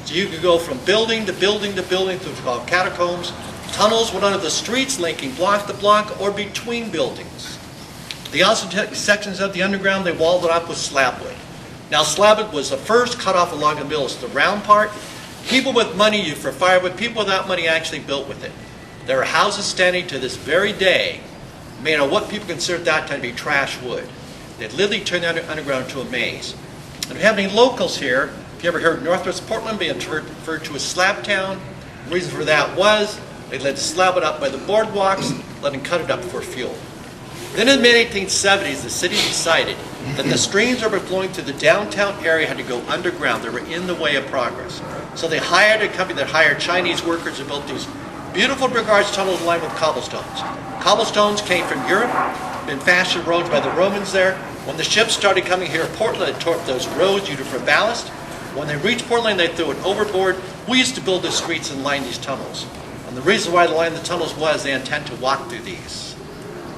So you could go from building to building to building through called catacombs. Tunnels went under the streets linking block to block or between buildings. The other sections of the underground, they walled it up with slab wood. Now slab wood was the first cut off along the middle. It's the round part. People with money used for firewood. People without money actually built with it. There are houses standing to this very day made of what people considered at that time to be trash wood. They literally turned the underground into a maze. And if you have any locals here, if you ever heard Northwest Portland being referred to as Slab Town, the reason for that was they let slab it up by the boardwalks, let them cut it up for fuel. Then in the mid-1870s, the city decided that the streams that were flowing through the downtown area had to go underground. They were in the way of progress. So they hired a company that hired Chinese workers who built these beautiful brick arch tunnels lined with cobblestones. Cobblestones came from Europe, been fashioned roads by the Romans there. When the ships started coming here to Portland, they tore up those roads, used it for ballast. When they reached Portland, they threw it overboard. We used to build the streets and line these tunnels. And the reason why they lined the tunnels was they intend to walk through these.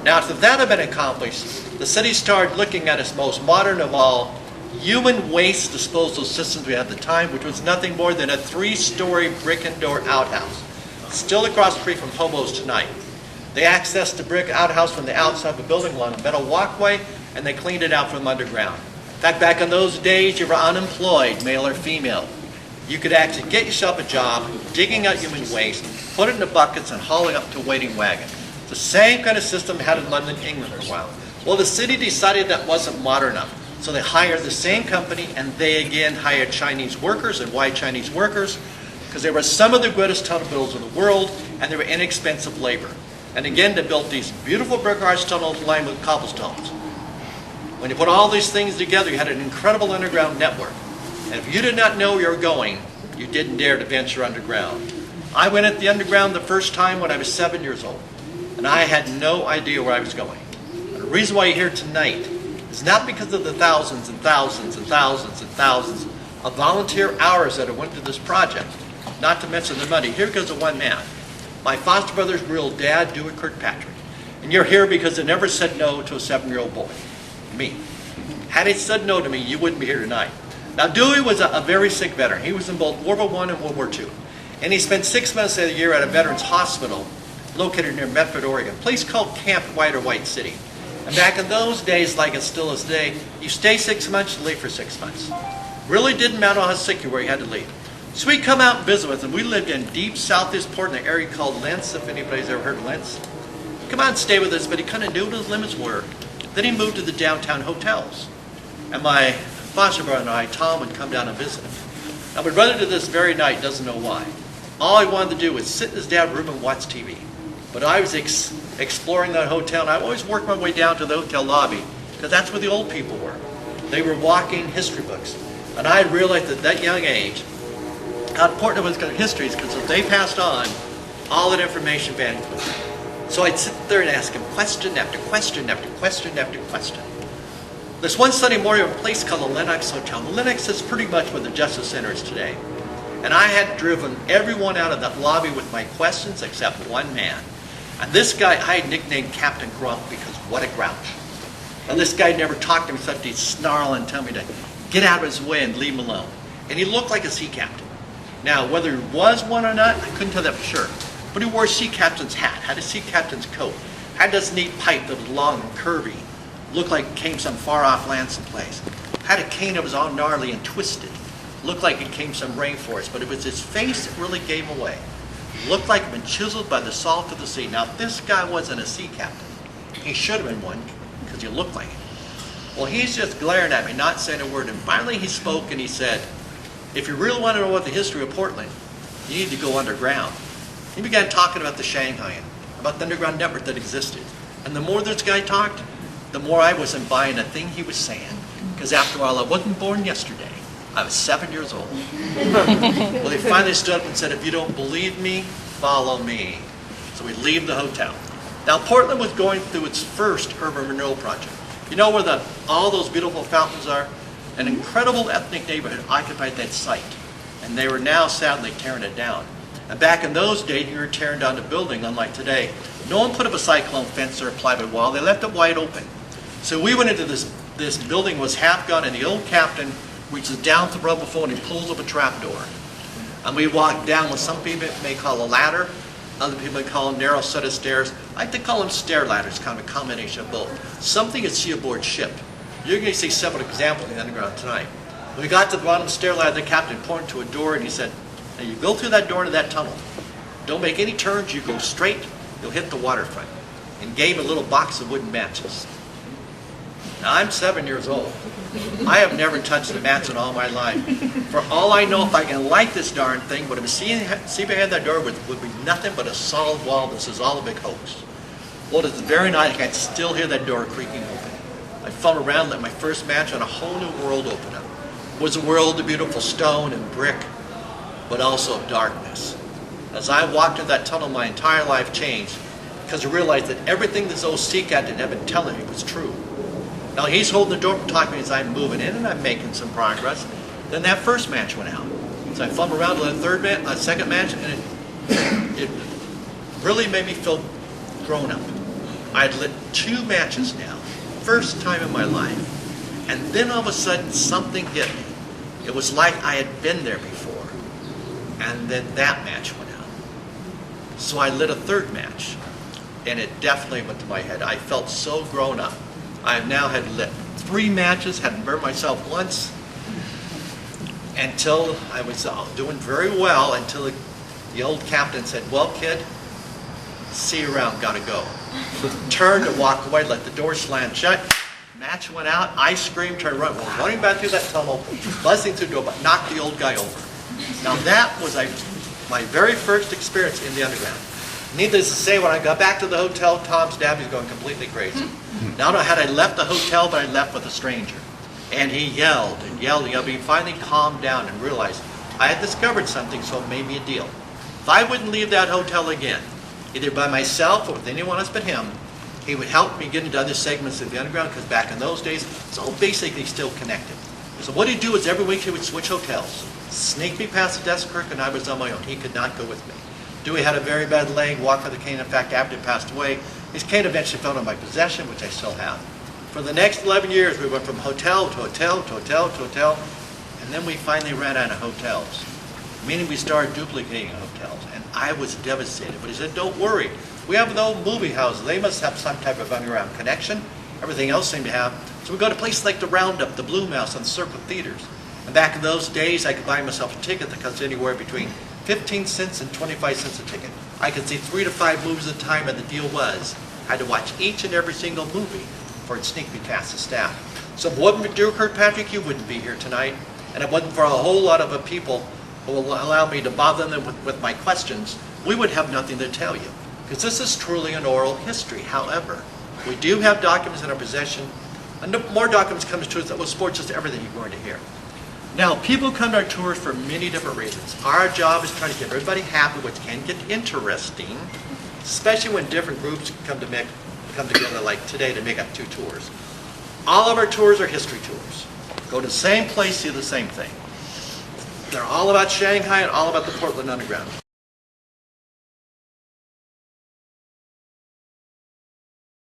Now, after that had been accomplished, the city started looking at its most modern of all human waste disposal systems we had at the time, which was nothing more than a 3-story brick and door outhouse. Still across the street from Hobo's tonight. They accessed the brick outhouse from the outside of the building along a metal walkway, and they cleaned it out from underground. In fact, back in those days, you were unemployed, male or female. You could actually get yourself a job digging out human waste, put it in the buckets, and haul it up to a waiting wagon. The same kind of system had in London, England for a while. Well, the city decided that wasn't modern enough. So they hired the same company, and they again hired Chinese workers. And why Chinese workers? Because they were some of the greatest tunnel builders in the world, and they were inexpensive labor. And again, they built these beautiful brick arch tunnels lined with cobblestones. When you put all these things together, you had an incredible underground network. And if you did not know where you were going, you didn't dare to venture underground. I went at the underground the first time when I was 7 years old, and I had no idea where I was going. And the reason why you're here tonight is not because of the thousands and thousands and thousands and thousands of volunteer hours that went to this project, not to mention the money. Here goes to one man. My foster brother's real dad, Dewey Kirkpatrick. And you're here because they never said no to a 7-year-old boy. Me. Had he said no to me, you wouldn't be here tonight. Now, Dewey was a very sick veteran. He was in both World War I and World War II. And he spent 6 months of the year at a veterans hospital located near Medford, Oregon, a place called Camp White or White City. And back in those days, like it still is today, you stay 6 months, you leave for 6 months. Really didn't matter how sick you were, you had to leave. So we'd come out and visit with him. We lived in deep southeast Portland, an area called Lentz, if anybody's ever heard of Lentz. Come out and stay with us, but he kind of knew what his limits were. Then he moved to the downtown hotels. And my foster brother and I, Tom, would come down and visit him. Now my brother to this very night doesn't know why. All he wanted to do was sit in his dad's room and watch TV. But I was exploring that hotel, and I always worked my way down to the hotel lobby, because that's where the old people were. They were walking history books. And I realized at that young age how important it was to history is because if they passed on, all that information vanished with them. So I'd sit there and ask him question after question after question after question. This one Sunday morning, a place called the Lenox Hotel. The Lenox is pretty much where the Justice Center is today. And I had driven everyone out of that lobby with my questions except one man. And this guy, I had nicknamed Captain Grump because what a grouch. And this guy never talked to me except he'd snarl and tell me to get out of his way and leave him alone. And he looked like a sea captain. Now, whether he was one or not, I couldn't tell that for sure. But he wore a sea captain's hat, had a sea captain's coat, had this neat pipe that was long and curvy, looked like it came some far-off land someplace. Had a cane that was all gnarly and twisted, looked like it came some rainforest, but it was his face that really gave him away. Looked like it had been chiseled by the salt of the sea. Now, this guy wasn't a sea captain. He should have been one, because he looked like it. Well, he's just glaring at me, not saying a word, and finally he spoke and he said, if you really want to know about the history of Portland, you need to go underground. He began talking about the Shanghai, about the underground network that existed. And the more this guy talked, the more I wasn't buying a thing he was saying. Because after all, I wasn't born yesterday. I was 7 years old. Well, he finally stood up and said, if you don't believe me, follow me. So we leave the hotel. Now, Portland was going through its first urban renewal project. You know where all those beautiful fountains are? An incredible ethnic neighborhood occupied that site. And they were now sadly tearing it down. And back in those days, you were tearing down the building, unlike today. No one put up a cyclone fence or a plywood wall. They left it wide open. So we went into this building was half gone, and the old captain reaches down to the rubble floor and he pulls up a trap door. And we walked down what some people may call a ladder, other people may call a narrow set of stairs. I like to call them stair ladders, kind of a combination of both. Something you see aboard ship. You're going to see several examples in the underground tonight. When we got to the bottom of the stair ladder, the captain pointed to a door and he said, now you go through that door into that tunnel. Don't make any turns, you go straight, you'll hit the waterfront. And gave a little box of wooden matches. Now I'm 7 years old. I have never touched a match in all my life. For all I know, if I can light this darn thing, what I'm seeing behind that door would be nothing but a solid wall. This is all a big hoax. Well, it's very nice. I can still hear that door creaking open. I fumbled around, let my first match on a whole new world open up. It was a world of beautiful stone and brick, but also of darkness. As I walked into that tunnel, my entire life changed because I realized that everything this old sea captain had been telling me was true. Now he's holding the door, talking to me as I'm moving in, and I'm making some progress. Then that first match went out. So I fumbled around with a second match, and it really made me feel grown up. I'd lit 2 matches now, first time in my life. And then all of a sudden, something hit me. It was like I had been there before. And then that match went out. So I lit a third match, and it definitely went to my head. I felt so grown up. I now had lit 3 matches, hadn't burned myself once, until I was doing very well, until the old captain said, well, kid, see you around, gotta go. Turned to walk away, let the door slam shut. Match went out, I screamed, turned around, running back through that tunnel, buzzing through the door, but knocked the old guy over. Now that was my very first experience in the underground. Needless to say, when I got back to the hotel, Tom's dad was going completely crazy. Not only had I left the hotel, but I left with a stranger. And he yelled and yelled and yelled, but he finally calmed down and realized I had discovered something, so it made me a deal. If I wouldn't leave that hotel again, either by myself or with anyone else but him, he would help me get into other segments of the underground, because back in those days, it's all basically still connected. So what he'd do is every week he would switch hotels, sneak me past the desk clerk, and I was on my own. He could not go with me. Dewey had a very bad leg, walked with a cane. In fact, after he passed away, his cane eventually fell into my possession, which I still have. For the next 11 years, we went from hotel to hotel to hotel to hotel, and then we finally ran out of hotels, meaning we started duplicating hotels, and I was devastated. But he said, don't worry. We have the old movie houses. They must have some type of underground connection. Everything else seemed to have. So we go to places like the Roundup, the Blue Mouse, and the Circle Theaters. And back in those days, I could buy myself a ticket that cost anywhere between 15 cents and 25 cents a ticket. I could see 3 to 5 movies at a time, and the deal was I had to watch each and every single movie before it'd sneak me past the staff. So if it wasn't for Drew Kirkpatrick, you wouldn't be here tonight. And if it wasn't for a whole lot of people who will allow me to bother them with my questions, we would have nothing to tell you. Because this is truly an oral history. However, we do have documents in our possession, and more documents comes to us that will support just everything you're going to hear. Now, people come to our tours for many different reasons. Our job is trying to get everybody happy, which can get interesting, especially when different groups come together like today to make up 2 tours. All of our tours are history tours. Go to the same place, see the same thing. They're all about Shanghai and all about the Portland Underground.